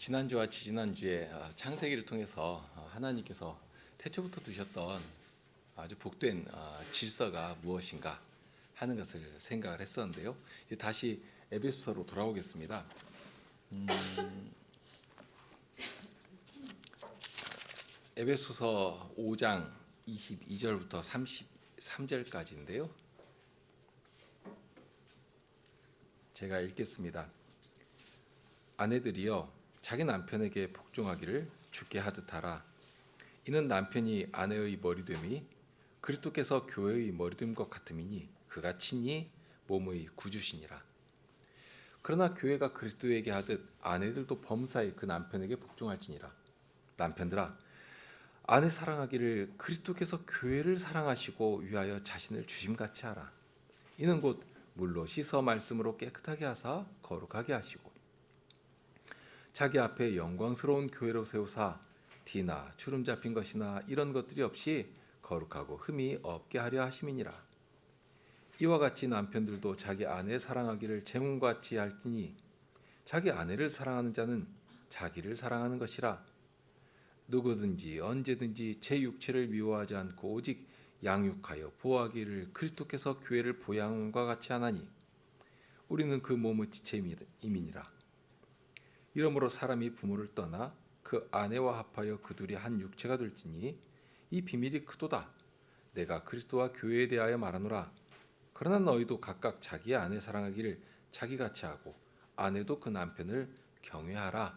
지난주와 지지난주에 창세기를 통해서 하나님께서 태초부터 두셨던 아주 복된 질서가 무엇인가 하는 것을 생각을 했었는데요. 이제 다시 에베소서로 돌아오겠습니다. 에베소서 5장 22절부터 33절까지인데요. 제가 읽겠습니다. 아내들이여 자기 남편에게 복종하기를 주께 하듯 하라. 이는 남편이 아내의 머리됨이 그리스도께서 교회의 머리됨과 같음이니 그가 친히 몸의 구주시니라. 그러나 교회가 그리스도에게 하듯 아내들도 범사에 그 남편에게 복종할지니라. 남편들아, 아내 사랑하기를 그리스도께서 교회를 사랑하시고 위하여 자신을 주심같이 하라. 이는 곧 물로 씻어 말씀으로 깨끗하게 하사 거룩하게 하시고 자기 앞에 영광스러운 교회로 세우사 티나 주름 잡힌 것이나 이런 것들이 없이 거룩하고 흠이 없게 하려 하심이니라. 이와 같이 남편들도 자기 아내 사랑하기를 제 몸같이 할지니 자기 아내를 사랑하는 자는 자기를 사랑하는 것이라. 누구든지 언제든지 제 육체를 미워하지 않고 오직 양육하여 보호하기를 그리스도께서 교회를 보양과 같이 하나니 우리는 그 몸의 지체임이니라. 이러므로 사람이 부모를 떠나 그 아내와 합하여 그 둘이 한 육체가 될지니 이 비밀이 크도다. 내가 그리스도와 교회에 대하여 말하노라. 그러나 너희도 각각 자기의 아내 사랑하기를 자기같이 하고 아내도 그 남편을 경외하라.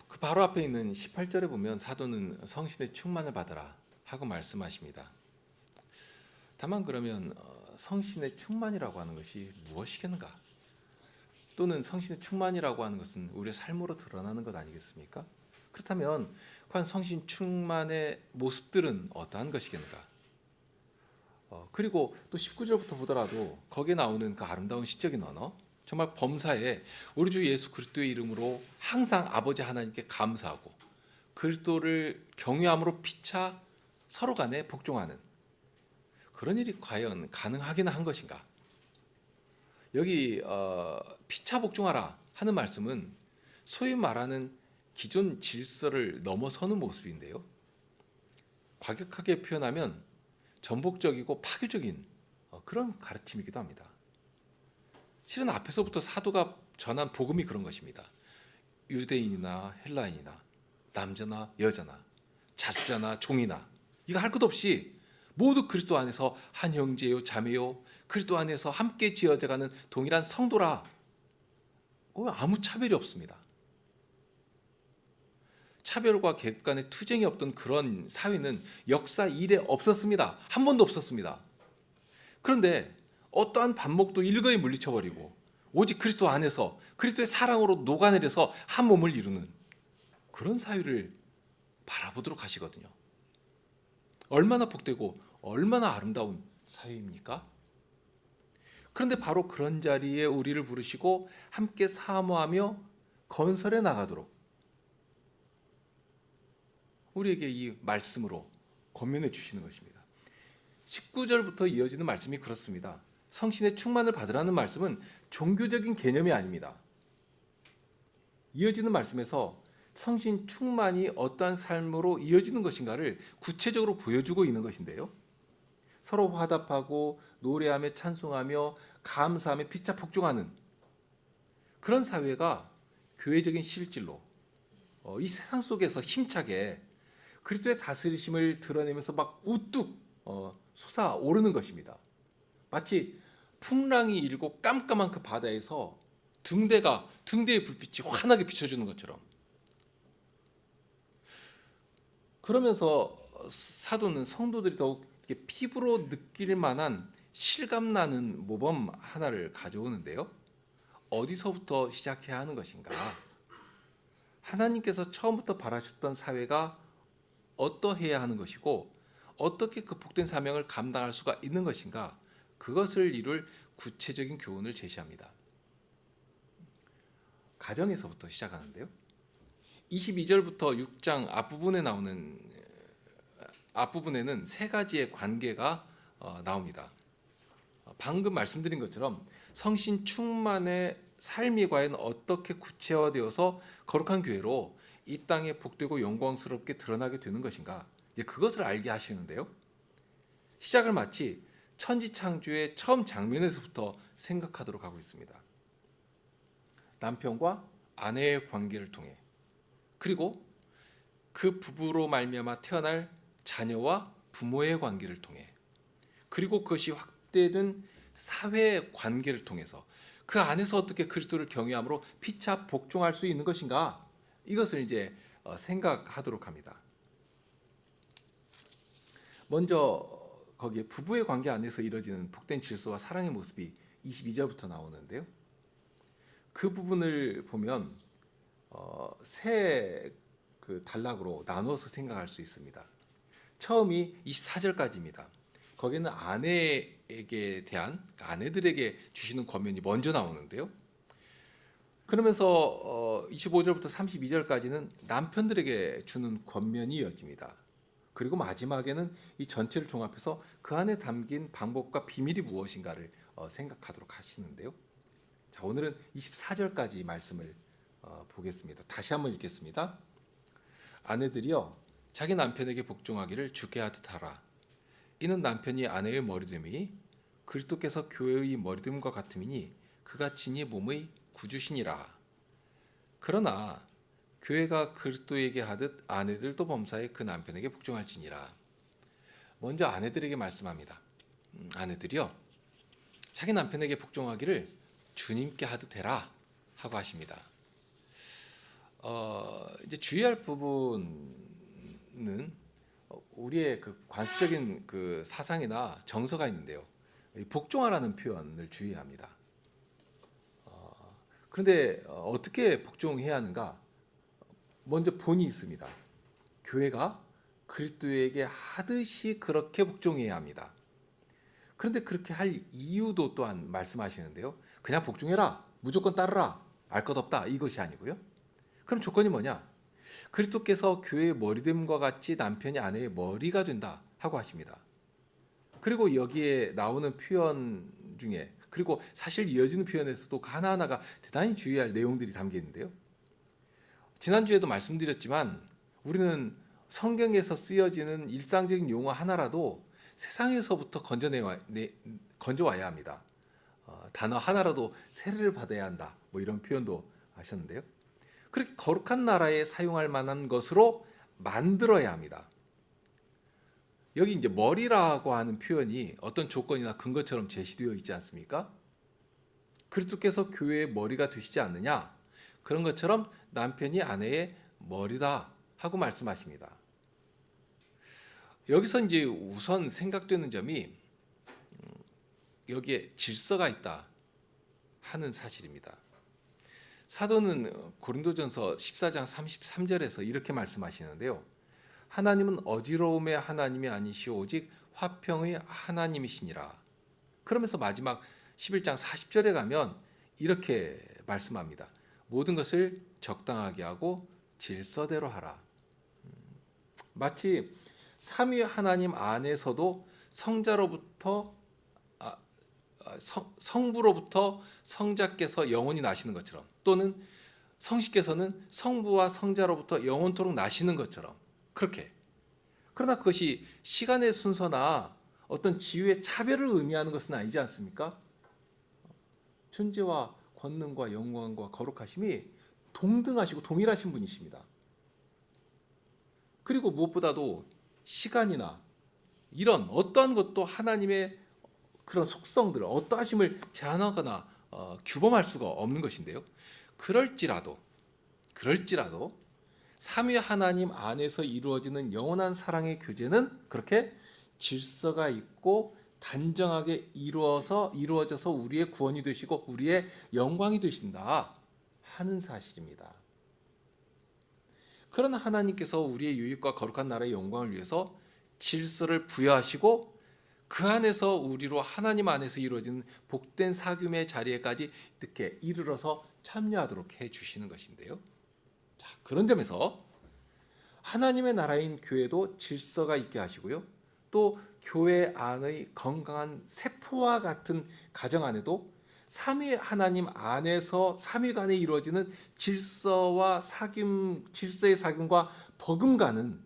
그 바로 앞에 있는 18절에 보면 사도는 성신의 충만을 받으라 하고 말씀하십니다. 다만 그러면 성신의 충만이라고 하는 것이 무엇이겠는가? 또는 성신의 충만이라고 하는 것은 우리의 삶으로 드러나는 것 아니겠습니까? 그렇다면 과연 성신 충만의 모습들은 어떠한 것이겠는가? 그리고 또 19절부터 보더라도 거기에 나오는 그 아름다운 시적인 언어, 정말 범사에 우리 주 예수 그리스도의 이름으로 항상 아버지 하나님께 감사하고 그리스도를 경외함으로 피차 서로 간에 복종하는 그런 일이 과연 가능하기는 한 것인가? 여기 피차 복종하라 하는 말씀은 소위 말하는 기존 질서를 넘어서는 모습인데요. 과격하게 표현하면 전복적이고 파괴적인 그런 가르침이기도 합니다. 실은 앞에서부터 사도가 전한 복음이 그런 것입니다. 유대인이나 헬라인이나 남자나 여자나 자주자나 종이나 이거 할 것 없이 모두 그리스도 안에서 한 형제요 자매요 그리스도 안에서 함께 지어져가는 동일한 성도라. 아무 차별이 없습니다. 차별과 계급 간의 투쟁이 없던 그런 사회는 역사 이래 없었습니다. 한 번도 없었습니다. 그런데 어떠한 반목도 일거에 물리쳐버리고 오직 그리스도 안에서 그리스도의 사랑으로 녹아내려서 한 몸을 이루는 그런 사회를 바라보도록 하시거든요. 얼마나 복되고 얼마나 아름다운 사회입니까? 그런데 바로 그런 자리에 우리를 부르시고 함께 사모하며 건설해 나가도록 우리에게 이 말씀으로 권면해 주시는 것입니다. 19절부터 이어지는 말씀이 그렇습니다. 성신의 충만을 받으라는 말씀은 종교적인 개념이 아닙니다. 이어지는 말씀에서 성신 충만이 어떠한 삶으로 이어지는 것인가를 구체적으로 보여주고 있는 것인데요. 서로 화답하고 노래하며 찬송하며 감사하며 피차 복종하는 그런 사회가 교회적인 실질로 이 세상 속에서 힘차게 그리스도의 다스리심을 드러내면서 막 우뚝 솟아오르는 것입니다. 마치 풍랑이 일고 깜깜한 그 바다에서 등대의 불빛이 환하게 비춰주는 것처럼 그러면서 사도는 성도들이 더욱 피부로 느낄 만한 실감나는 모범 하나를 가져오는데요. 어디서부터 시작해야 하는 것인가? 하나님께서 처음부터 바라셨던 사회가 어떠해야 하는 것이고 어떻게 그 복된 사명을 감당할 수가 있는 것인가? 그것을 이룰 구체적인 교훈을 제시합니다. 가정에서부터 시작하는데요. 22절부터 6장 앞부분에는 세 가지의 관계가 나옵니다. 방금 말씀드린 것처럼 성신 충만의 삶이 과연 어떻게 구체화되어서 거룩한 교회로 이 땅에 복되고 영광스럽게 드러나게 되는 것인가? 이제 그것을 알게 하시는데요. 시작을 마치 천지창조의 처음 장면에서부터 생각하도록 하고 있습니다. 남편과 아내의 관계를 통해, 그리고 그 부부로 말미암아 태어날 자녀와 부모의 관계를 통해, 그리고 그것이 확대된 사회 관계를 통해서 그 안에서 어떻게 그리스도를 경외함으로 피차 복종할 수 있는 것인가? 이것을 이제 생각하도록 합니다. 먼저 거기에 부부의 관계 안에서 이루어지는 복된 질서와 사랑의 모습이 22절부터 나오는데요. 그 부분을 보면 세 단락으로 나누어서 생각할 수 있습니다. 처음이 24절까지입니다. 거기는 아내에게 대한, 아내들에게 주시는 권면이 먼저 나오는데요. 그러면서 25절부터 32절까지는 남편들에게 주는 권면이 이어집니다. 그리고 마지막에는 이 전체를 종합해서 그 안에 담긴 방법과 비밀이 무엇인가를 생각하도록 하시는데요. 자, 오늘은 24절까지 말씀을 보겠습니다. 다시 한번 읽겠습니다. 아내들이여 자기 남편에게 복종하기를 주께 하듯 하라. 이는 남편이 아내의 머리됨이 그리스도께서 교회의 머리됨과 같음이니 그가 진이 몸의 구주시니라. 그러나 교회가 그리스도에게 하듯 아내들도 범사에 그 남편에게 복종할지니라. 먼저 아내들에게 말씀합니다. 아내들이여 자기 남편에게 복종하기를 주님께 하듯 해라 하고 하십니다. 이제 주의할 부분은 우리의 그 관습적인 그 사상이나 정서가 있는데요. 복종하라는 표현을 주의합니다. 그런데 어떻게 복종해야 하는가? 먼저 본이 있습니다. 교회가 그리스도에게 하듯이 그렇게 복종해야 합니다. 그런데 그렇게 할 이유도 또한 말씀하시는데요. 그냥 복종해라, 무조건 따르라, 알 것 없다, 이것이 아니고요. 그럼 조건이 뭐냐? 그리스도께서 교회의 머리됨과 같이 남편이 아내의 머리가 된다 하고 하십니다. 그리고 여기에 나오는 표현 중에, 그리고 사실 이어지는 표현에서도 하나하나가 대단히 주의할 내용들이 담겨 있는데요. 지난주에도 말씀드렸지만 우리는 성경에서 쓰여지는 일상적인 용어 하나라도 세상에서부터 건져와야 합니다. 단어 하나라도 세례를 받아야 한다, 뭐 이런 표현도 하셨는데요. 그렇게 거룩한 나라에 사용할 만한 것으로 만들어야 합니다. 여기 이제 머리라고 하는 표현이 어떤 조건이나 근거처럼 제시되어 있지 않습니까? 그리스도께서 교회의 머리가 되시지 않느냐? 그런 것처럼 남편이 아내의 머리다 하고 말씀하십니다. 여기서 이제 우선 생각되는 점이 여기에 질서가 있다 하는 사실입니다. 사도는 고린도전서 14장 33절에서 이렇게 말씀하시는데요. 하나님은 어지러움의 하나님이 아니시오 오직 화평의 하나님이시니라. 그러면서 마지막 11장 40절에 가면 이렇게 말씀합니다. 모든 것을 적당하게 하고 질서대로 하라. 마치 삼위 하나님 안에서도 성부로부터 성자께서 영원히 나시는 것처럼, 또는 성씨께서는 성부와 성자로부터 영원토록 나시는 것처럼, 그렇게. 그러나 그것이 시간의 순서나 어떤 지위의 차별을 의미하는 것은 아니지 않습니까? 존재와 권능과 영광과 거룩하심이 동등하시고 동일하신 분이십니다. 그리고 무엇보다도 시간이나 이런 어떠한 것도 하나님의 그런 속성들을, 어떠하심을 제한하거나 규범할 수가 없는 것인데요. 그럴지라도 삼위 하나님 안에서 이루어지는 영원한 사랑의 교제는 그렇게 질서가 있고 단정하게 이루어져서 우리의 구원이 되시고 우리의 영광이 되신다 하는 사실입니다. 그러나 하나님께서 우리의 유익과 거룩한 나라의 영광을 위해서 질서를 부여하시고 그 안에서 우리로 하나님 안에서 이루어지는 복된 사귐의 자리에까지 이렇게 이르러서 참여하도록 해주시는 것인데요. 자, 그런 점에서 하나님의 나라인 교회도 질서가 있게 하시고요. 또 교회 안의 건강한 세포와 같은 가정 안에도 삼위 하나님 안에서 삼위 간에 이루어지는 질서의 사귐과 버금가는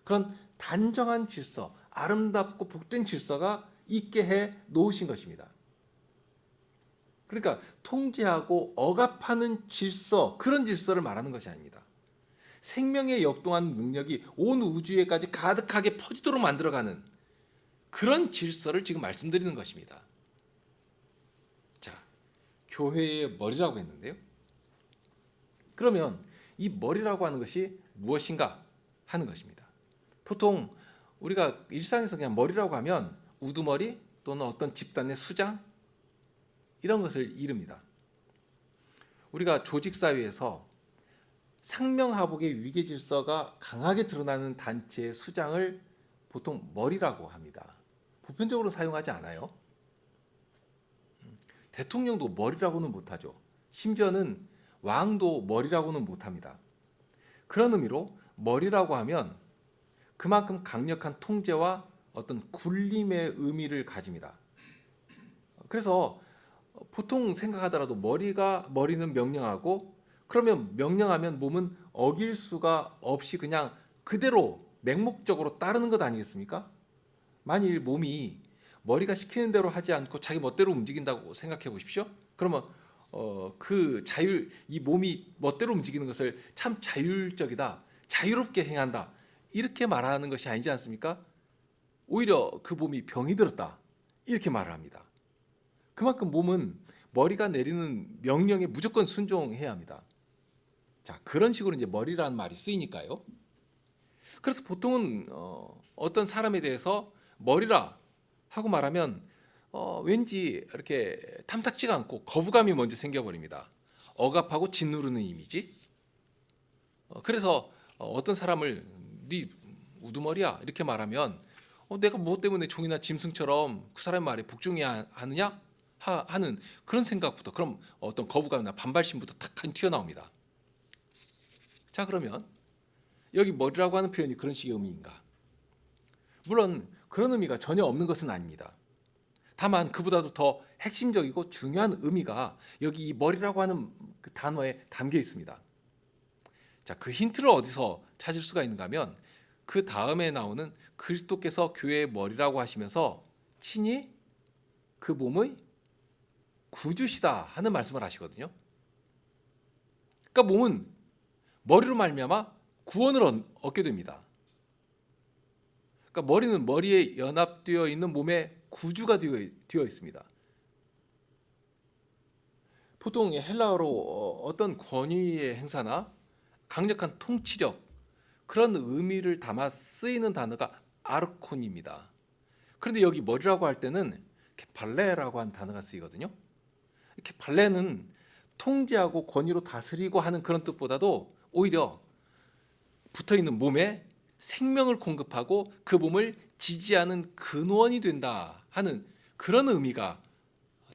그런 단정한 질서, 아름답고 복된 질서가 있게 해 놓으신 것입니다. 그러니까 통제하고 억압하는 질서, 그런 질서를 말하는 것이 아닙니다. 생명의 역동하는 능력이 온 우주에까지 가득하게 퍼지도록 만들어가는 그런 질서를 지금 말씀드리는 것입니다. 자, 교회의 머리라고 했는데요. 그러면 이 머리라고 하는 것이 무엇인가 하는 것입니다. 보통 우리가 일상에서 그냥 머리라고 하면 우두머리 또는 어떤 집단의 수장 이런 것을 이릅니다. 우리가 조직사회에서 상명하복의 위계 질서가 강하게 드러나는 단체의 수장을 보통 머리라고 합니다. 보편적으로 사용하지 않아요. 대통령도 머리라고는 못하죠. 심지어는 왕도 머리라고는 못합니다. 그런 의미로 머리라고 하면 그만큼 강력한 통제와 어떤 굴림의 의미를 가집니다. 그래서 보통 생각하더라도 머리는 명령하고, 그러면 명령하면 몸은 어길 수가 없이 그냥 그대로 맹목적으로 따르는 것 아니겠습니까? 만일 몸이 머리가 시키는 대로 하지 않고 자기 멋대로 움직인다고 생각해 보십시오. 그러면 이 몸이 멋대로 움직이는 것을 참 자율적이다, 자유롭게 행한다, 이렇게 말하는 것이 아니지 않습니까? 오히려 그 몸이 병이 들었다, 이렇게 말을 합니다. 그만큼 몸은 머리가 내리는 명령에 무조건 순종해야 합니다. 자, 그런 식으로 이제 머리라는 말이 쓰이니까요. 그래서 보통은 어떤 사람에 대해서 머리라 하고 말하면 왠지 이렇게 탐탁지가 않고 거부감이 먼저 생겨버립니다. 억압하고 짓누르는 이미지. 그래서 어떤 사람을 네 우두머리야 이렇게 말하면 내가 무엇 때문에 종이나 짐승처럼 그 사람 말에 복종해야 하느냐 하는 그런 생각부터, 그럼 어떤 거부감이나 반발심부터 탁 튀어나옵니다. 자, 그러면 여기 머리라고 하는 표현이 그런 식의 의미인가? 물론 그런 의미가 전혀 없는 것은 아닙니다. 다만 그보다도 더 핵심적이고 중요한 의미가 여기 이 머리라고 하는 그 단어에 담겨 있습니다. 자, 그 힌트를 어디서 찾을 수가 있는가 하면 그 다음에 나오는 그리스도께서 교회의 머리라고 하시면서 친히 그 몸의 구주시다 하는 말씀을 하시거든요. 그러니까 몸은 머리로 말미암아 구원을 얻게 됩니다. 그러니까 머리는 머리에 연합되어 있는 몸의 구주가 되어 있습니다. 보통 헬라어로 어떤 권위의 행사나 강력한 통치력, 그런 의미를 담아 쓰이는 단어가 아르콘입니다. 그런데 여기 머리라고 할 때는 발레라고 하는 단어가 쓰이거든요. 이렇게 발레는 통제하고 권위로 다스리고 하는 그런 뜻보다도 오히려 붙어있는 몸에 생명을 공급하고 그 몸을 지지하는 근원이 된다 하는 그런 의미가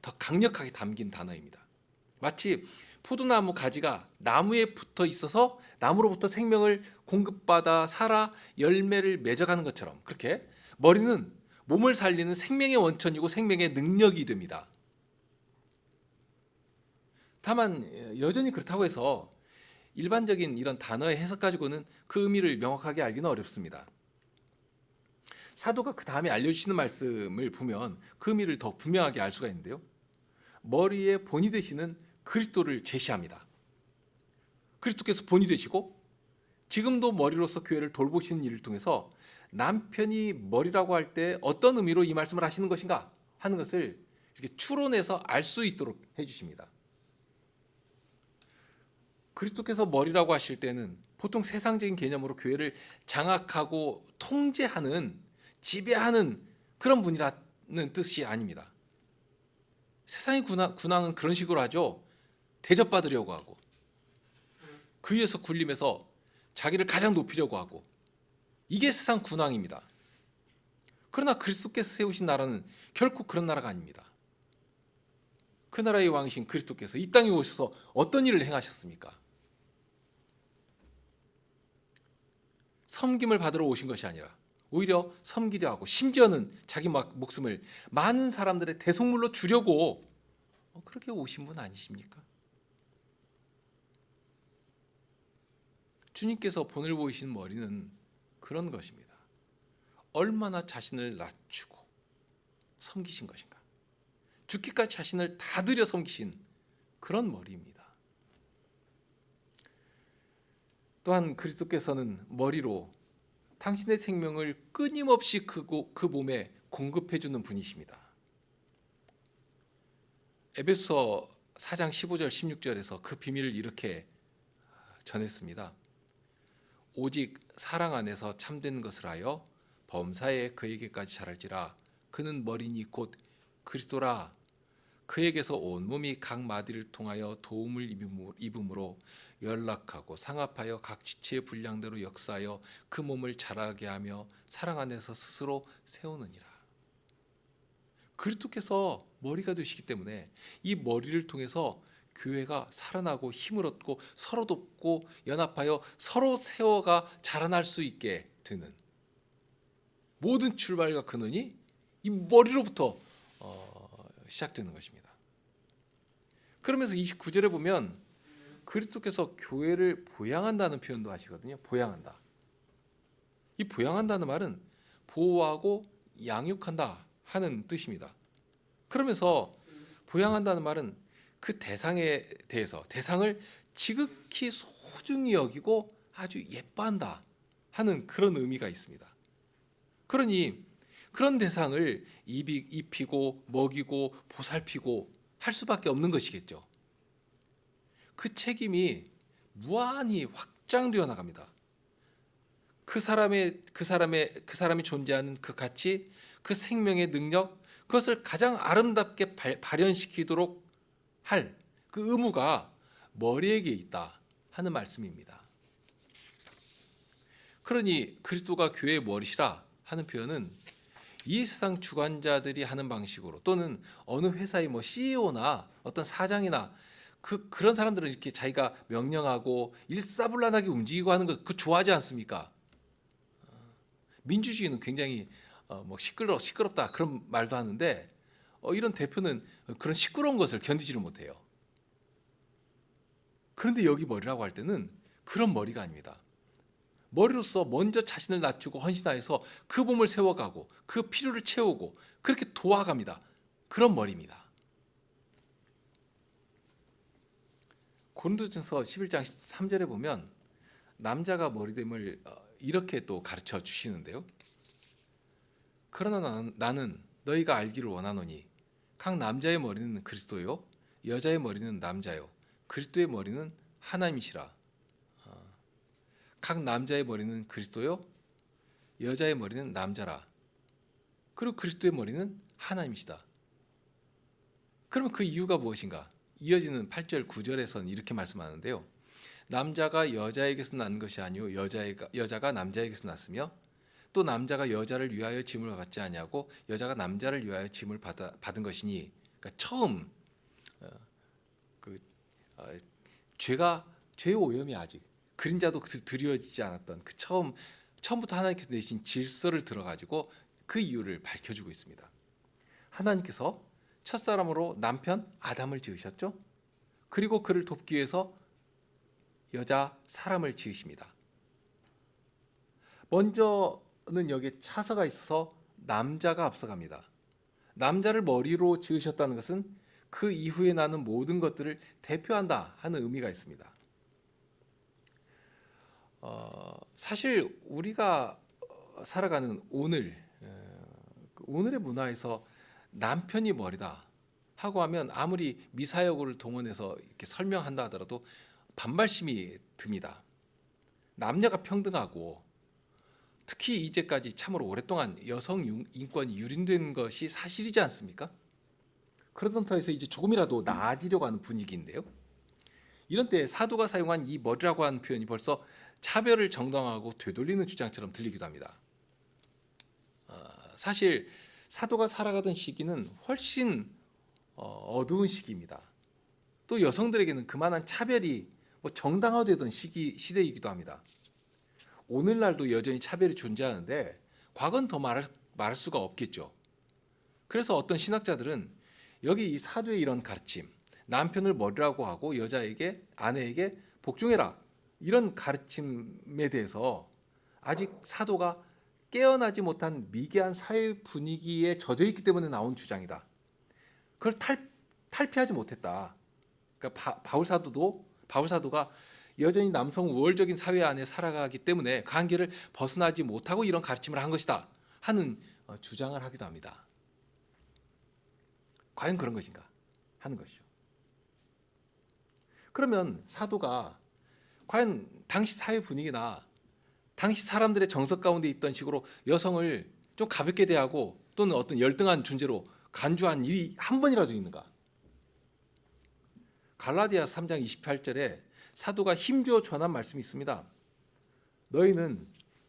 더 강력하게 담긴 단어입니다. 마치 포도나무 가지가 나무에 붙어 있어서 나무로부터 생명을 공급받아 살아 열매를 맺어가는 것처럼, 그렇게 머리는 몸을 살리는 생명의 원천이고 생명의 능력이 됩니다. 다만 여전히 그렇다고 해서 일반적인 이런 단어의 해석 가지고는 그 의미를 명확하게 알기는 어렵습니다. 사도가 그 다음에 알려주시는 말씀을 보면 그 의미를 더 분명하게 알 수가 있는데요. 머리의 본이 되시는 그리스도를 제시합니다. 그리스도께서 본이 되시고 지금도 머리로서 교회를 돌보시는 일을 통해서 남편이 머리라고 할 때 어떤 의미로 이 말씀을 하시는 것인가 하는 것을 이렇게 추론해서 알 수 있도록 해주십니다. 그리스도께서 머리라고 하실 때는 보통 세상적인 개념으로 교회를 장악하고 통제하는, 지배하는 그런 분이라는 뜻이 아닙니다. 세상의 군왕은 그런 식으로 하죠. 대접받으려고 하고 그 위에서 군림해서 자기를 가장 높이려고 하고, 이게 세상 군왕입니다. 그러나 그리스도께서 세우신 나라는 결코 그런 나라가 아닙니다. 그 나라의 왕이신 그리스도께서 이 땅에 오셔서 어떤 일을 행하셨습니까? 섬김을 받으러 오신 것이 아니라 오히려 섬기려 하고, 심지어는 자기 목숨을 많은 사람들의 대속물로 주려고 그렇게 오신 분 아니십니까? 주님께서 본을 보이신 머리는 그런 것입니다. 얼마나 자신을 낮추고 섬기신 것인가. 죽기까지 자신을 다 들여 섬기신 그런 머리입니다. 또한 그리스도께서는 머리로 당신의 생명을 끊임없이 그 몸에 공급해 주는 분이십니다. 에베소서 4장 15절 16절에서 그 비밀을 이렇게 전했습니다. 오직 사랑 안에서 참된 것을 하여 범사에 그에게까지 자랄지라. 그는 머리니 곧 그리스도라. 그에게서 온몸이 각 마디를 통하여 도움을 입음으로 연락하고 상합하여 각 지체의 분량대로 역사하여 그 몸을 자라게 하며 사랑 안에서 스스로 세우느니라. 그리스도께서 머리가 되시기 때문에 이 머리를 통해서 교회가 살아나고 힘을 얻고 서로 돕고 연합하여 서로 세워가 자라날 수 있게 되는 모든 출발과 근원이 이 머리로부터 시작되는 것입니다. 그러면서 29절에 보면 그리스도께서 교회를 보양한다는 표현도 하시거든요. 보양한다. 이 보양한다는 말은 보호하고 양육한다 하는 뜻입니다. 그러면서 보양한다는 말은 그 대상에 대해서 대상을 지극히 소중히 여기고 아주 예뻐한다 하는 그런 의미가 있습니다. 그러니 그런 대상을 입히고 먹이고 보살피고 할 수밖에 없는 것이겠죠. 그 책임이 무한히 확장되어 나갑니다. 그 사람이 존재하는 그 가치, 그 생명의 능력, 그것을 가장 아름답게 발현시키도록 할 그 의무가 머리에게 있다 하는 말씀입니다. 그러니 그리스도가 교회의 머리시라 하는 표현은 이 세상 주관자들이 하는 방식으로 또는 어느 회사의 CEO나 어떤 사장이나 그런 사람들은 이렇게 자기가 명령하고 일사불란하게 움직이고 하는 거 그 좋아하지 않습니까? 민주주의는 굉장히 시끄럽다 그런 말도 하는데 이런 대표는 그런 시끄러운 것을 견디지를 못해요. 그런데 여기 머리라고 할 때는 그런 머리가 아닙니다. 머리로서 먼저 자신을 낮추고 헌신하여서 그 몸을 세워가고 그 필요를 채우고 그렇게 도와갑니다. 그런 머리입니다. 고린도전서 11장 3절에 보면 남자가 머리됨을 이렇게 또 가르쳐 주시는데요. 그러나 나는 너희가 알기를 원하노니 각 남자의 머리는 그리스도요 여자의 머리는 남자요 그리스도의 머리는 하나님이시라. 각 남자의 머리는 그리스도요 여자의 머리는 남자라. 그리고 그리스도의 머리는 하나님이시다. 그러면 그 이유가 무엇인가? 이어지는 8절 9절에서는 이렇게 말씀하는데요. 남자가 여자에게서 난 것이 아니요 여자가 남자에게서 났으며 또 남자가 여자를 위하여 짐을 받지 아니하고 여자가 남자를 위하여 짐을 받은 것이니. 그러니까 처음 죄의 오염이 아직 그림자도 드리워지지 않았던 그 처음부터 하나님께서 내신 질서를 들어가지고 그 이유를 밝혀주고 있습니다. 하나님께서 첫사람으로 남편 아담을 지으셨죠. 그리고 그를 돕기 위해서 여자 사람을 지으십니다. 먼저는 여기에 차서가 있어서 남자가 앞서갑니다. 남자를 머리로 지으셨다는 것은 그 이후에 나는 모든 것들을 대표한다 하는 의미가 있습니다. 사실 우리가 살아가는 오늘의 문화에서 남편이 머리다 하고 하면 아무리 미사여구를 동원해서 이렇게 설명한다 하더라도 반발심이 듭니다. 남녀가 평등하고 특히 이제까지 참으로 오랫동안 여성 인권이 유린된 것이 사실이지 않습니까? 그러던 터에서 이제 조금이라도 나아지려고 하는 분위기인데요. 이런 때 사도가 사용한 이 머리라고 하는 표현이 벌써 차별을 정당화하고 되돌리는 주장처럼 들리기도 합니다. 사실 사도가 살아가던 시기는 훨씬 어두운 시기입니다. 또 여성들에게는 그만한 차별이 정당화되던 시대이기도 합니다. 오늘날도 여전히 차별이 존재하는데 과거는 더 말할 수가 없겠죠. 그래서 어떤 신학자들은 여기 이 사도의 이런 가르침, 남편을 머리라고 하고 아내에게 복종해라, 이런 가르침에 대해서 아직 사도가 깨어나지 못한 미개한 사회 분위기에 젖어 있기 때문에 나온 주장이다. 그걸 탈피하지 못했다. 그러니까 바울 사도가 여전히 남성 우월적인 사회 안에 살아가기 때문에 그 한계를 벗어나지 못하고 이런 가르침을 한 것이다 하는 주장을 하기도 합니다. 과연 그런 것인가 하는 것이죠. 그러면 사도가 과연 당시 사회 분위기나 당시 사람들의 정서 가운데 있던 식으로 여성을 좀 가볍게 대하고 또는 어떤 열등한 존재로 간주한 일이 한 번이라도 있는가? 갈라디아서 3장 28절에 사도가 힘주어 전한 말씀이 있습니다. 너희는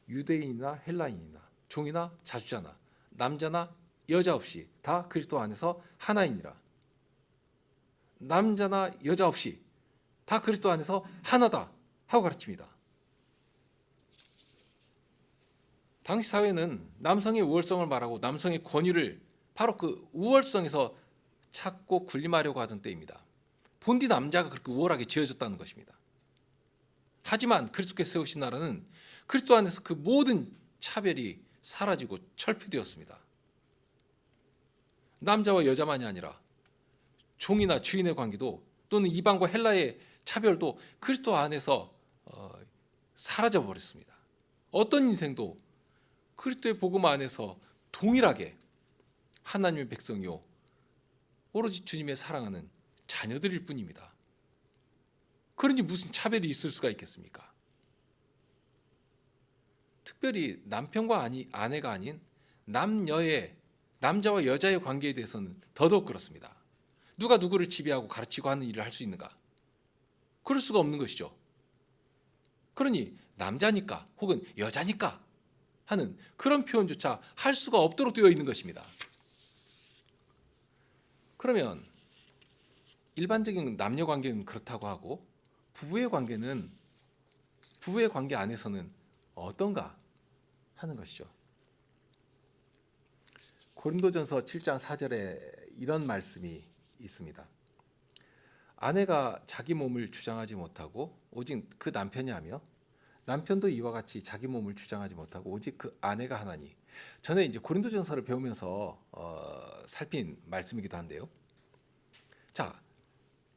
유대인이나 헬라인이나 종이나 자주자나 남자나 여자 없이 다 그리스도 안에서 하나이니라. 남자나 여자 없이 다 그리스도 안에서 하나다 하고 가르칩니다. 당시 사회는 남성의 우월성을 말하고 남성의 권위를 바로 그 우월성에서 찾고 군림하려고 하던 때입니다. 본디 남자가 그렇게 우월하게 지어졌다는 것입니다. 하지만 그리스도께서 세우신 나라는 그리스도 안에서 그 모든 차별이 사라지고 철폐되었습니다. 남자와 여자만이 아니라 종이나 주인의 관계도 또는 이방과 헬라의 차별도 그리스도 안에서 사라져 버렸습니다. 어떤 인생도 그리스도의 복음 안에서 동일하게 하나님의 백성이요 오로지 주님의 사랑하는 자녀들일 뿐입니다. 그러니 무슨 차별이 있을 수가 있겠습니까? 특별히 남편과 아내가 아닌 남자와 여자의 관계에 대해서는 더더욱 그렇습니다. 누가 누구를 지배하고 가르치고 하는 일을 할 수 있는가? 그럴 수가 없는 것이죠. 그러니 남자니까 혹은 여자니까 하는 그런 표현조차 할 수가 없도록 되어 있는 것입니다. 그러면 일반적인 남녀 관계는 그렇다고 하고 부부의 관계 안에서는 어떤가 하는 것이죠. 고린도전서 7장 4절에 이런 말씀이 있습니다. 아내가 자기 몸을 주장하지 못하고 오직 그 남편이 하며 남편도 이와 같이 자기 몸을 주장하지 못하고 오직 그 아내가 하나니. 전에 이제 고린도전서를 배우면서 살핀 말씀이기도 한데요. 자,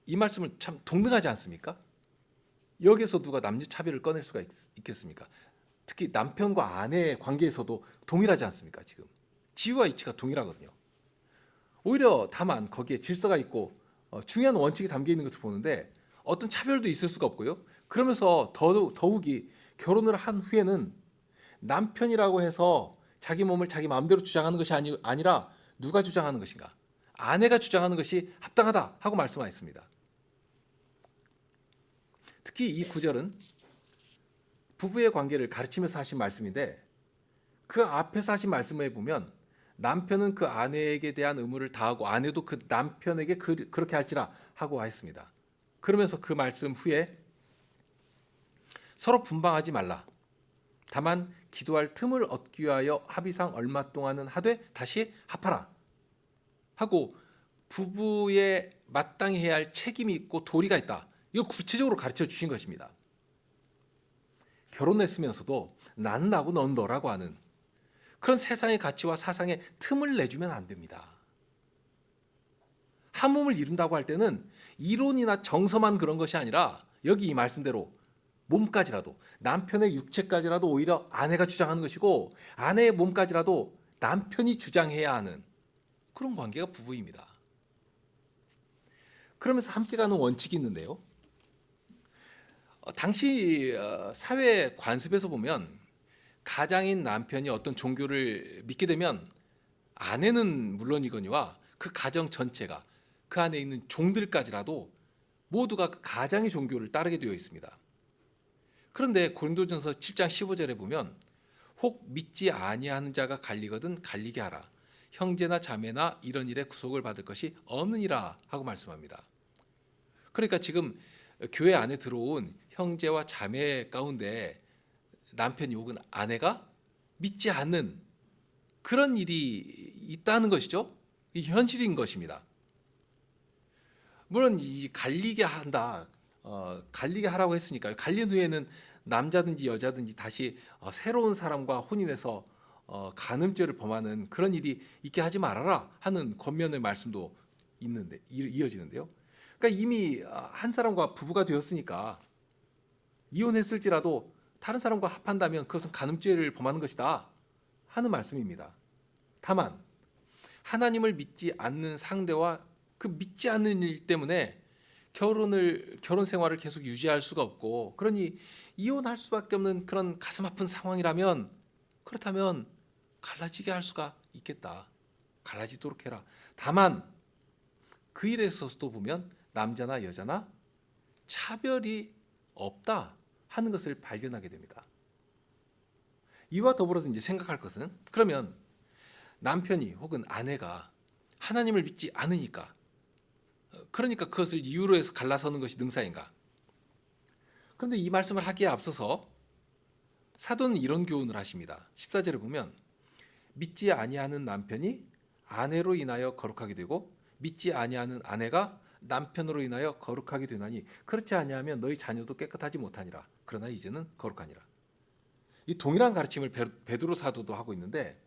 이 말씀은 참 동등하지 않습니까? 여기서 누가 남녀 차별을 꺼낼 수가 있겠습니까? 특히 남편과 아내의 관계에서도 동일하지 않습니까? 지금 지위와 이치가 동일하거든요. 오히려 다만 거기에 질서가 있고 중요한 원칙이 담겨 있는 것을 보는데 어떤 차별도 있을 수가 없고요. 그러면서 더욱이 결혼을 한 후에는 남편이라고 해서 자기 몸을 자기 마음대로 주장하는 것이 아니라 누가 주장하는 것인가? 아내가 주장하는 것이 합당하다 하고 말씀하셨습니다. 특히 이 구절은 부부의 관계를 가르치면서 하신 말씀인데 그 앞에서 하신 말씀에 보면 남편은 그 아내에게 대한 의무를 다하고 아내도 그 남편에게 그렇게 할지라 하고 하였습니다. 그러면서 그 말씀 후에 서로 분방하지 말라. 다만 기도할 틈을 얻기 위하여 합의상 얼마 동안은 하되 다시 합하라 하고 부부의 마땅히 해야 할 책임이 있고 도리가 있다. 이거 구체적으로 가르쳐 주신 것입니다. 결혼했으면서도 나는 나고 넌 너라고 하는 그런 세상의 가치와 사상에 틈을 내주면 안 됩니다. 한 몸을 이룬다고 할 때는 이론이나 정서만 그런 것이 아니라 여기 이 말씀대로 몸까지라도 남편의 육체까지라도 오히려 아내가 주장하는 것이고 아내의 몸까지라도 남편이 주장해야 하는 그런 관계가 부부입니다. 그러면서 함께 가는 원칙이 있는데요. 당시 사회 관습에서 보면 가장인 남편이 어떤 종교를 믿게 되면 아내는 물론이거니와 그 가정 전체가 그 안에 있는 종들까지라도 모두가 그 가장의 종교를 따르게 되어 있습니다. 그런데 고린도전서 7장 15절에 보면 혹 믿지 아니하는 자가 갈리거든 갈리게 하라. 형제나 자매나 이런 일에 구속을 받을 것이 없느니라 하고 말씀합니다. 그러니까 지금 교회 안에 들어온 형제와 자매 가운데 남편이 혹은 아내가 믿지 않는 그런 일이 있다는 것이죠. 이 현실인 것입니다. 물론 이 갈리게 한다, 갈리게 하라고 했으니까요. 갈린 후에는 남자든지 여자든지 다시 새로운 사람과 혼인해서 간음죄를 범하는 그런 일이 있게 하지 말아라 하는 권면의 말씀도 있는데 이어지는데요. 그러니까 이미 한 사람과 부부가 되었으니까 이혼했을지라도 다른 사람과 합한다면 그것은 간음죄를 범하는 것이다 하는 말씀입니다. 다만 하나님을 믿지 않는 상대와 그 믿지 않는 일 때문에 결혼 생활을 계속 유지할 수가 없고, 그러니 이혼할 수밖에 없는 그런 가슴 아픈 상황이라면, 그렇다면 갈라지게 할 수가 있겠다. 갈라지도록 해라. 다만 그 일에 있어서도 보면 남자나 여자나 차별이 없다 하는 것을 발견하게 됩니다. 이와 더불어서 이제 생각할 것은, 그러면 남편이 혹은 아내가 하나님을 믿지 않으니까, 그러니까 그것을 이유로 해서 갈라서는 것이 능사인가? 그런데 이 말씀을 하기에 앞서서 사도는 이런 교훈을 하십니다. 14절에 보면 믿지 아니하는 남편이 아내로 인하여 거룩하게 되고 믿지 아니하는 아내가 남편으로 인하여 거룩하게 되나니 그렇지 아니하면 너희 자녀도 깨끗하지 못하니라. 그러나 이제는 거룩하니라. 이 동일한 가르침을 베드로 사도도 하고 있는데,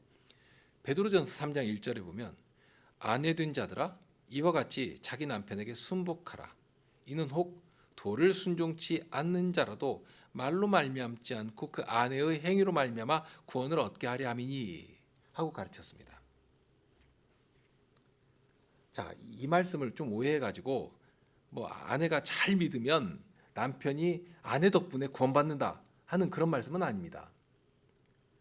베드로전서 3장 1절에 보면 아내 된 자들아 이와 같이 자기 남편에게 순복하라. 이는 혹 도를 순종치 않는 자라도 말로 말미암지 않고 그 아내의 행위로 말미암아 구원을 얻게 하려 함이니 하고 가르쳤습니다. 자, 이 말씀을 좀 오해해 가지고 아내가 잘 믿으면 남편이 아내 덕분에 구원받는다 하는 그런 말씀은 아닙니다.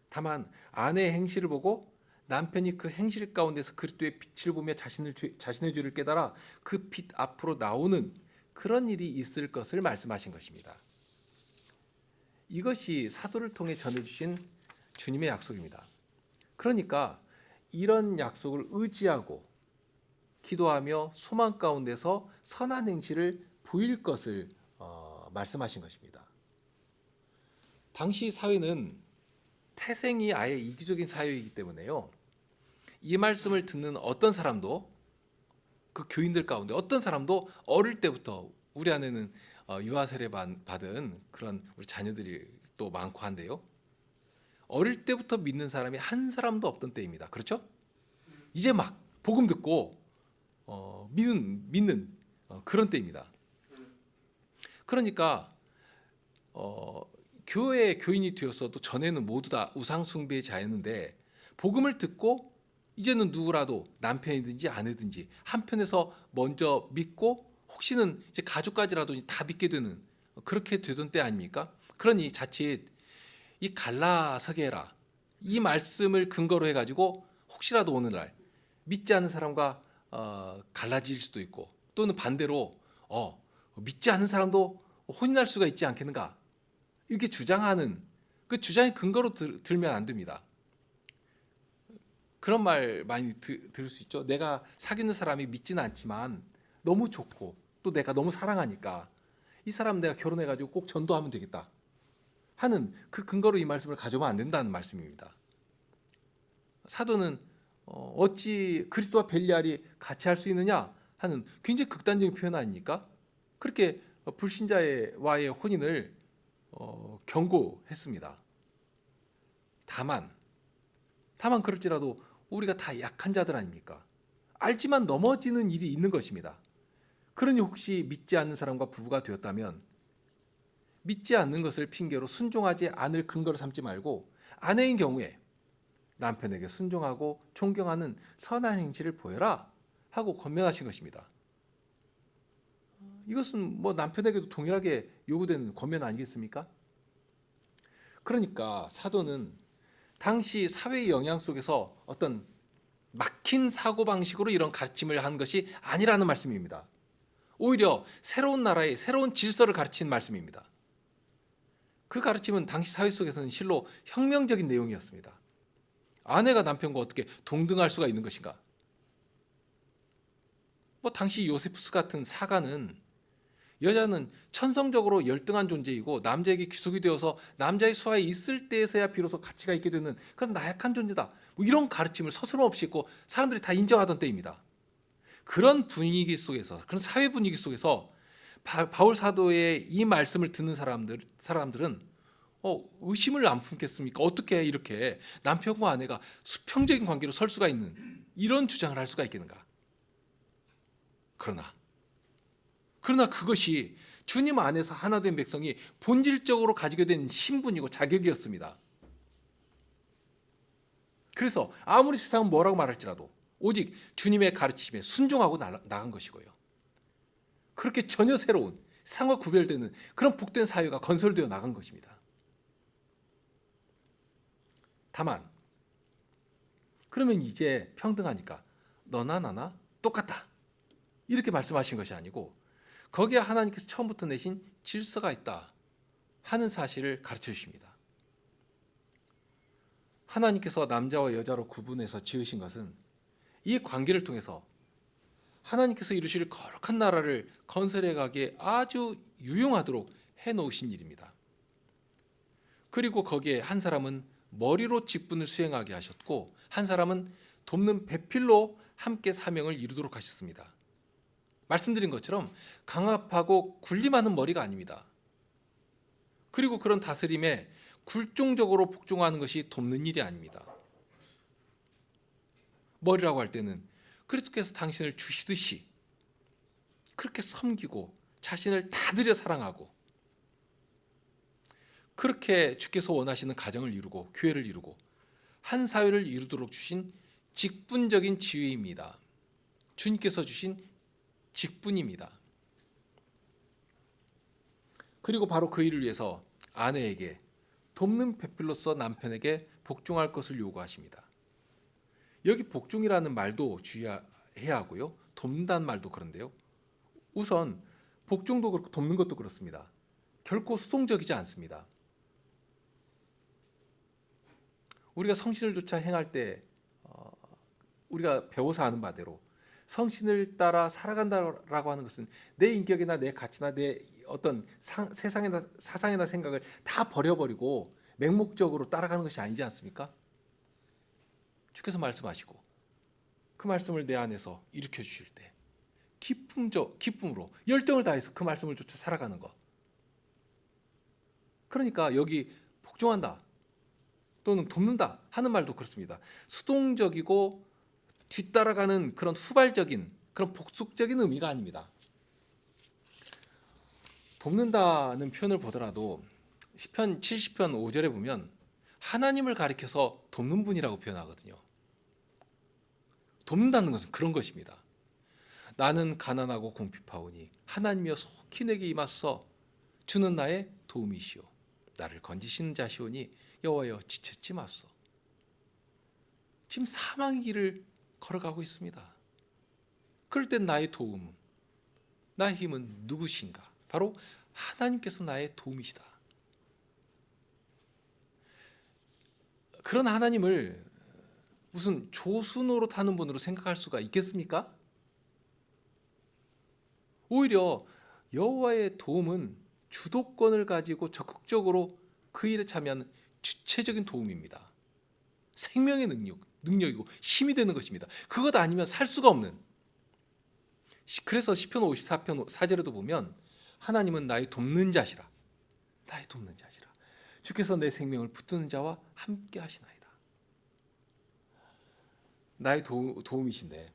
다만 아내의 행실을 보고 남편이 그 행실 가운데서 그리스도의 빛을 보며 자신의 죄를 깨달아 그 빛 앞으로 나오는 그런 일이 있을 것을 말씀하신 것입니다. 이것이 사도를 통해 전해주신 주님의 약속입니다. 그러니까 이런 약속을 의지하고 기도하며 소망 가운데서 선한 행실을 보일 것을 말씀하신 것입니다. 당시 사회는 태생이 아예 이기적인 사회이기 때문에요. 이 말씀을 듣는 어떤 사람도, 그 교인들 가운데 어떤 사람도 어릴 때부터, 우리 안에는 유아 세례 받은 그런 우리 자녀들이 또 많고 한데요. 어릴 때부터 믿는 사람이 한 사람도 없던 때입니다. 그렇죠? 이제 막 복음 듣고 믿는 그런 때입니다. 그러니까 교회의 교인이 되었어도 전에는 모두 다 우상 숭배의 자였는데, 복음을 듣고 이제는 누구라도 남편이든지 아내든지 한편에서 먼저 믿고 혹시는 이제 가족까지라도 다 믿게 되는, 그렇게 되던 때 아닙니까? 그러니 자칫 이 갈라서게 해라, 이 말씀을 근거로 해가지고 혹시라도 오늘날 믿지 않는 사람과 갈라질 수도 있고, 또는 반대로 믿지 않는 사람도 혼인할 수가 있지 않겠는가, 이렇게 주장하는 그 주장의 근거로 들면 안 됩니다. 그런 말 많이 들을 수 있죠. 내가 사귀는 사람이 믿지는 않지만 너무 좋고 또 내가 너무 사랑하니까 이 사람 내가 결혼해가지고 꼭 전도하면 되겠다 하는 그 근거로 이 말씀을 가져오면 안 된다는 말씀입니다. 사도는 어찌 그리스도와 벨리알이 같이 할 수 있느냐 하는 굉장히 극단적인 표현 아닙니까? 그렇게 불신자와의 혼인을 경고했습니다. 다만 그럴지라도 우리가 다 약한 자들 아닙니까? 알지만 넘어지는 일이 있는 것입니다. 그러니 혹시 믿지 않는 사람과 부부가 되었다면 믿지 않는 것을 핑계로 순종하지 않을 근거로 삼지 말고 아내인 경우에 남편에게 순종하고 존경하는 선한 행실을 보여라 하고 권면하신 것입니다. 이것은 남편에게도 동일하게 요구되는 권면 아니겠습니까? 그러니까 사도는 당시 사회의 영향 속에서 어떤 막힌 사고방식으로 이런 가르침을 한 것이 아니라는 말씀입니다. 오히려 새로운 나라의 새로운 질서를 가르친 말씀입니다. 그 가르침은 당시 사회 속에서는 실로 혁명적인 내용이었습니다. 아내가 남편과 어떻게 동등할 수가 있는 것인가? 당시 요세푸스 같은 사가는 여자는 천성적으로 열등한 존재이고 남자에게 귀속이 되어서 남자의 수하에 있을 때에서야 비로소 가치가 있게 되는 그런 나약한 존재다, 이런 가르침을 서슴없이 했고 사람들이 다 인정하던 때입니다. 그런 분위기 속에서, 그런 사회 분위기 속에서 바울 사도의 이 말씀을 듣는 사람들은 의심을 안 품겠습니까? 어떻게 이렇게 남편과 아내가 수평적인 관계로 설 수가 있는 이런 주장을 할 수가 있겠는가? 그러나 그것이 주님 안에서 하나 된 백성이 본질적으로 가지게 된 신분이고 자격이었습니다. 그래서 아무리 세상은 뭐라고 말할지라도 오직 주님의 가르침에 순종하고 나간 것이고요. 그렇게 전혀 새로운 세상과 구별되는 그런 복된 사회가 건설되어 나간 것입니다. 다만 그러면 이제 평등하니까 너나 나나 똑같다 이렇게 말씀하신 것이 아니고 거기에 하나님께서 처음부터 내신 질서가 있다 하는 사실을 가르쳐 주십니다. 하나님께서 남자와 여자로 구분해서 지으신 것은 이 관계를 통해서 하나님께서 이루실 거룩한 나라를 건설해 가기에 아주 유용하도록 해놓으신 일입니다. 그리고 거기에 한 사람은 머리로 직분을 수행하게 하셨고 한 사람은 돕는 배필로 함께 사명을 이루도록 하셨습니다. 말씀드린 것처럼 강압하고 군림하는 머리가 아닙니다. 그리고 그런 다스림에 굴종적으로 복종하는 것이 돕는 일이 아닙니다. 머리라고 할 때는 그리스도께서 당신을 주시듯이 그렇게 섬기고 자신을 다 들여 사랑하고 그렇게 주께서 원하시는 가정을 이루고 교회를 이루고 한 사회를 이루도록 주신 직분적인 지위입니다. 주님께서 주신 직분입니다. 그리고 바로 그 일을 위해서 아내에게 돕는 배필로서 남편에게 복종할 것을 요구하십니다. 여기 복종이라는 말도 주의해야 하고요. 돕는다는 말도 그런데요. 우선 복종도 그렇고 돕는 것도 그렇습니다. 결코 수동적이지 않습니다. 우리가 성신을 조차 행할 때 우리가 배워서 아는 바대로 성신을 따라 살아간다라고 하는 것은 내 인격이나 내 가치나 내 어떤 세상이나 사상이나 생각을 다 버려버리고 맹목적으로 따라가는 것이 아니지 않습니까? 주께서 말씀하시고 그 말씀을 내 안에서 일으켜 주실 때 기쁨으로 열정을 다해서 그 말씀을 쫓아 살아가는 것. 그러니까 여기 복종한다 또는 돕는다 하는 말도 그렇습니다. 수동적이고 뒤따라가는 그런 후발적인 그런 복속적인 의미가 아닙니다. 돕는다는 표현을 보더라도 시편 70편 5절에 보면 하나님을 가리켜서 돕는 분이라고 표현하거든요. 돕는다는 것은 그런 것입니다. 나는 가난하고 궁핍하오니 하나님이여 속히 내게 임하소서. 주는 나의 도움이시오. 나를 건지시는 자시오니 여호와여 지체치 마소서. 지금 사망의 길을 걸어가고 있습니다. 그럴 땐 나의 도움, 나의 힘은 누구신가? 바로 하나님께서 나의 도움이시다. 그런 하나님을 무슨 조수노릇 하는 분으로 생각할 수가 있겠습니까? 오히려 여호와의 도움은 주도권을 가지고 적극적으로 그 일에 참여하는 주체적인 도움입니다. 생명의 능력이고 힘이 되는 것입니다. 그것 아니면 살 수가 없는. 그래서 시편 54편 4절에도 보면 하나님은 나의 돕는 자시라. 나의 돕는 자시라. 주께서 내 생명을 붙드는 자와 함께 하시나이다. 나의 도움이신데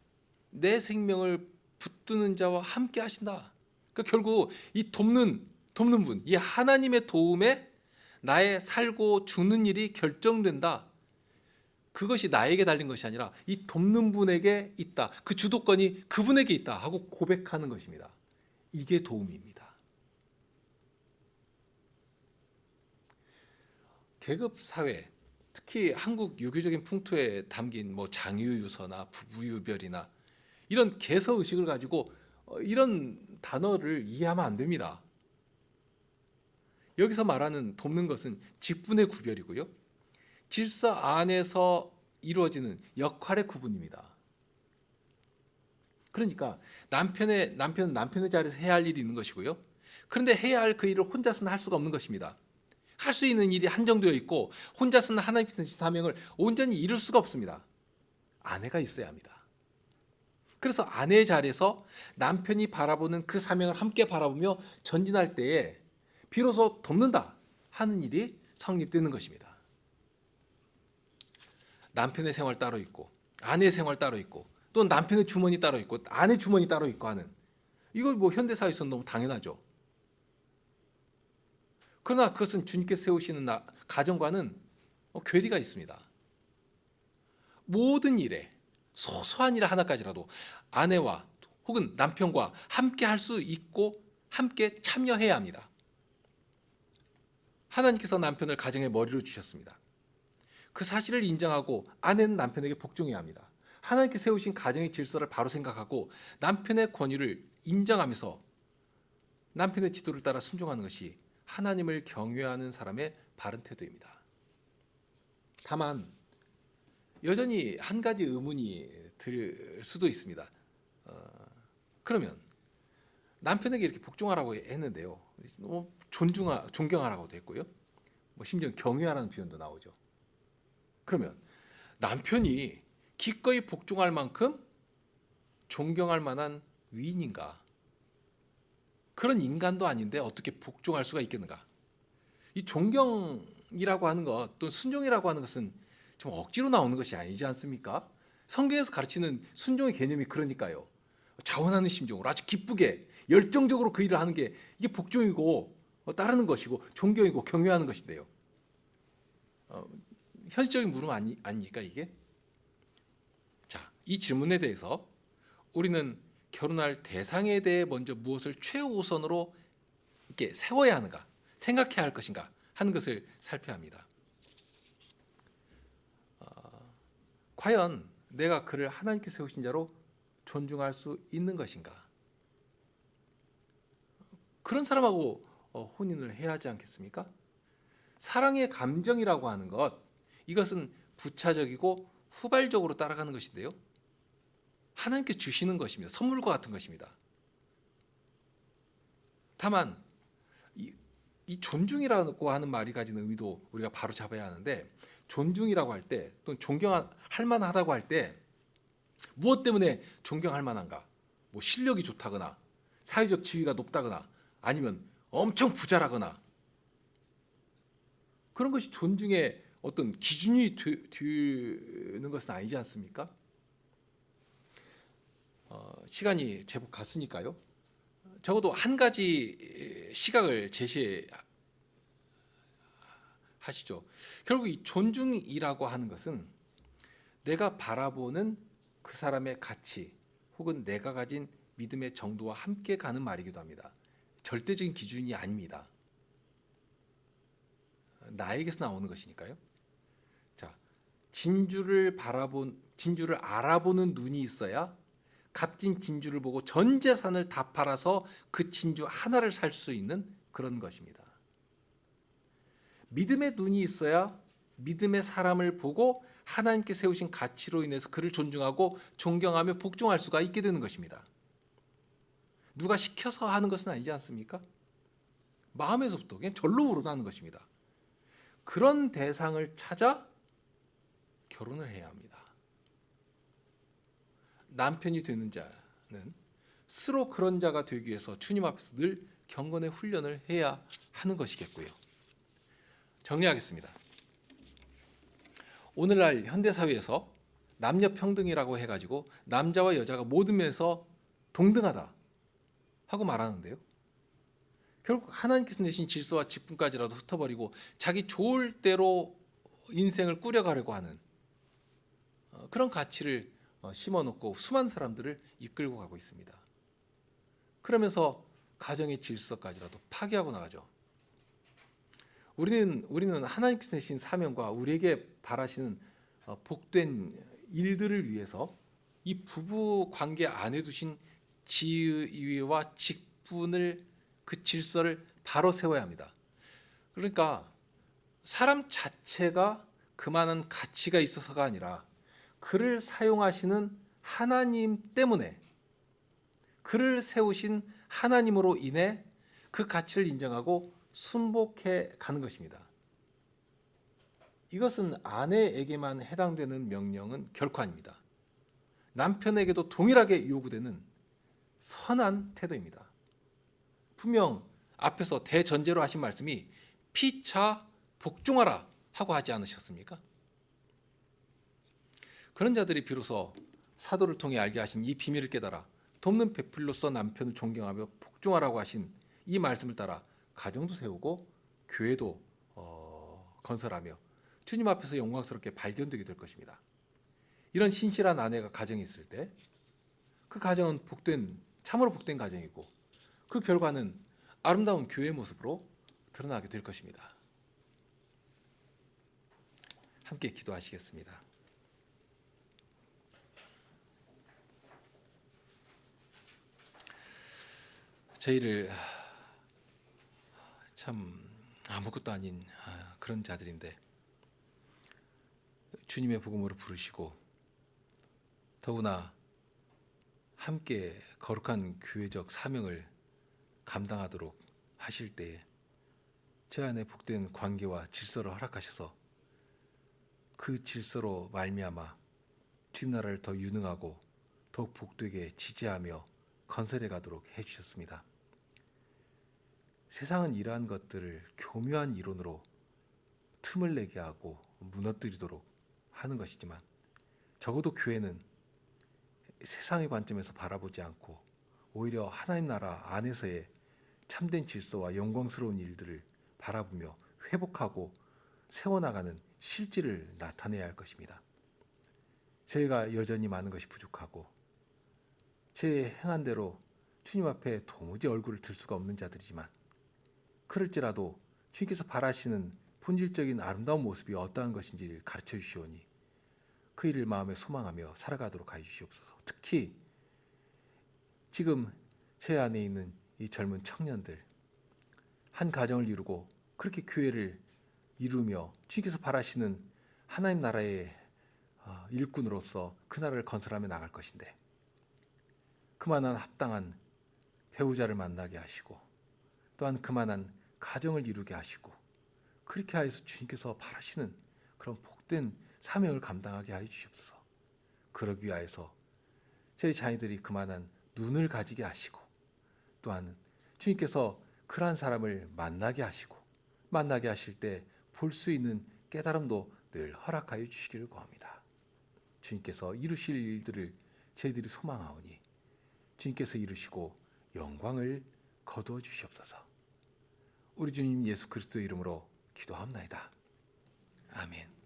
내 생명을 붙드는 자와 함께 하신다. 그러니까 결국 이 돕는 분, 이 하나님의 도움에 나의 살고 죽는 일이 결정된다. 그것이 나에게 달린 것이 아니라 이 돕는 분에게 있다. 그 주도권이 그분에게 있다 하고 고백하는 것입니다. 이게 도움입니다. 계급 사회, 특히 한국 유교적인 풍토에 담긴 장유유서나 부부유별이나 이런 개서 의식을 가지고 이런 단어를 이해하면 안 됩니다. 여기서 말하는 돕는 것은 직분의 구별이고요. 질서 안에서 이루어지는 역할의 구분입니다. 그러니까 남편은 남편의 자리에서 해야 할 일이 있는 것이고요. 그런데 해야 할 그 일을 혼자서는 할 수가 없는 것입니다. 할 수 있는 일이 한정되어 있고 혼자서는 하나님께서 주신 사명을 온전히 이룰 수가 없습니다. 아내가 있어야 합니다. 그래서 아내의 자리에서 남편이 바라보는 그 사명을 함께 바라보며 전진할 때에 비로소 돕는다 하는 일이 성립되는 것입니다. 남편의 생활 따로 있고 아내의 생활 따로 있고 또 남편의 주머니 따로 있고 아내 주머니 따로 있고 하는, 이걸 뭐 현대사회에서는 너무 당연하죠. 그러나 그것은 주님께서 세우시는 가정과는 괴리가 있습니다. 모든 일에 소소한 일 하나까지라도 아내와 혹은 남편과 함께 할 수 있고 함께 참여해야 합니다. 하나님께서 남편을 가정의 머리로 주셨습니다. 그 사실을 인정하고 아내는 남편에게 복종해야 합니다. 하나님께 세우신 가정의 질서를 바로 생각하고 남편의 권위를 인정하면서 남편의 지도를 따라 순종하는 것이 하나님을 경외하는 사람의 바른 태도입니다. 다만 여전히 한 가지 의문이 들 수도 있습니다. 그러면 남편에게 이렇게 복종하라고 했는데요, 존경하라고도 했고요, 심지어 경외하라는 표현도 나오죠. 그러면 남편이 기꺼이 복종할 만큼 존경할 만한 위인인가? 그런 인간도 아닌데 어떻게 복종할 수가 있겠는가? 이 존경이라고 하는 것, 또 순종이라고 하는 것은 좀 억지로 나오는 것이 아니지 않습니까? 성경에서 가르치는 순종의 개념이 그러니까요. 자원하는 심정으로 아주 기쁘게 열정적으로 그 일을 하는 게 이게 복종이고 따르는 것이고 존경이고 경외하는 것인데요. 현실적인 물음 아닙니까 이게? 자, 이 질문에 대해서 우리는 결혼할 대상에 대해 먼저 무엇을 최우선으로 이렇게 세워야 하는가, 생각해야 할 것인가 하는 것을 살펴야 합니다. 과연 내가 그를 하나님께 세우신 자로 존중할 수 있는 것인가? 그런 사람하고 혼인을 해야 하지 않겠습니까? 사랑의 감정이라고 하는 것, 이것은 부차적이고 후발적으로 따라가는 것인데요, 하나님께 주시는 것입니다. 선물과 같은 것입니다. 다만 이 존중이라고 하는 말이 가지는 의미도 우리가 바로 잡아야 하는데, 존중이라고 할 때 또는 존경할 만하다고 할 때 무엇 때문에 존경할 만한가? 뭐 실력이 좋다거나 사회적 지위가 높다거나 아니면 엄청 부자라거나 그런 것이 존중의 어떤 기준이 되는 것은 아니지 않습니까? 시간이 제법 갔으니까요. 적어도 한 가지 시각을 제시하시죠. 결국 이 존중이라고 하는 것은 내가 바라보는 그 사람의 가치 혹은 내가 가진 믿음의 정도와 함께 가는 말이기도 합니다. 절대적인 기준이 아닙니다. 나에게서 나오는 것이니까요. 자, 진주를 알아보는 눈이 있어야 값진 진주를 보고 전 재산을 다 팔아서 그 진주 하나를 살 수 있는 그런 것입니다. 믿음의 눈이 있어야 믿음의 사람을 보고 하나님께 세우신 가치로 인해서 그를 존중하고 존경하며 복종할 수가 있게 되는 것입니다. 누가 시켜서 하는 것은 아니지 않습니까? 마음에서부터 그냥 절로 우러나는 것입니다. 그런 대상을 찾아 결혼을 해야 합니다. 남편이 되는 자는 스스로 그런 자가 되기 위해서 주님 앞에서 늘 경건의 훈련을 해야 하는 것이겠고요. 정리하겠습니다. 오늘날 현대사회에서 남녀평등이라고 해가지고 남자와 여자가 모든 면에서 동등하다 하고 말하는데요, 결국 하나님께서 내신 질서와 직분까지라도 흩어버리고 자기 좋을 대로 인생을 꾸려가려고 하는 그런 가치를 심어놓고 수많은 사람들을 이끌고 가고 있습니다. 그러면서 가정의 질서까지라도 파괴하고 나가죠. 우리는 하나님께서 내신 사명과 우리에게 바라시는 복된 일들을 위해서 이 부부 관계 안에 두신 지위와 직분을, 그 질서를 바로 세워야 합니다. 그러니까 사람 자체가 그만한 가치가 있어서가 아니라 그를 사용하시는 하나님 때문에, 그를 세우신 하나님으로 인해 그 가치를 인정하고 순복해 가는 것입니다. 이것은 아내에게만 해당되는 명령은 결코 아닙니다. 남편에게도 동일하게 요구되는 선한 태도입니다. 분명 앞에서 대전제로 하신 말씀이 피차 복종하라 하고 하지 않으셨습니까? 그런 자들이 비로소 사도를 통해 알게 하신 이 비밀을 깨달아 돕는 배필로서 남편을 존경하며 복종하라고 하신 이 말씀을 따라 가정도 세우고 교회도 건설하며 주님 앞에서 영광스럽게 발견되게 될 것입니다. 이런 신실한 아내가 가정에 있을 때 그 가정은 참으로 복된 가정이고 그 결과는 아름다운 교회의 모습으로 드러나게 될 것입니다. 함께 기도하시겠습니다. 저희를 참 아무것도 아닌 그런 자들인데 주님의 복음으로 부르시고 더구나 함께 거룩한 교회적 사명을 감당하도록 하실 때에 제 안에 복된 관계와 질서를 허락하셔서 그 질서로 말미암아 주님 나라를 더 유능하고 더욱 복되게 지지하며 건설해 가도록 해주셨습니다. 세상은 이러한 것들을 교묘한 이론으로 틈을 내게 하고 무너뜨리도록 하는 것이지만 적어도 교회는 세상의 관점에서 바라보지 않고 오히려 하나님 나라 안에서의 참된 질서와 영광스러운 일들을 바라보며 회복하고 세워나가는 실질을 나타내야 할 것입니다. 저희가 여전히 많은 것이 부족하고 제 행한 대로 주님 앞에 도무지 얼굴을 들 수가 없는 자들이지만 그럴지라도 주님께서 바라시는 본질적인 아름다운 모습이 어떠한 것인지를 가르쳐 주시오니 그 일을 마음에 소망하며 살아가도록 하여 주시옵소서. 특히 지금 제 안에 있는 이 젊은 청년들 한 가정을 이루고 그렇게 교회를 이루며 주님께서 바라시는 하나님 나라의 일꾼으로서 그 나라를 건설하며 나갈 것인데 그만한 합당한 배우자를 만나게 하시고 또한 그만한 가정을 이루게 하시고 그렇게 하여서 주님께서 바라시는 그런 복된 사명을 감당하게 하여 주시옵소서. 그러기 위하여서 저희 자녀들이 그만한 눈을 가지게 하시고 또한 주님께서 그러한 사람을 만나게 하시고 만나게 하실 때 볼 수 있는 깨달음도 늘 허락하여 주시기를 구합니다. 주님께서 이루실 일들을 저희들이 소망하오니 주님께서 이루시고 영광을 거두어 주시옵소서. 우리 주님 예수 그리스도의 이름으로 기도합나이다. 아멘.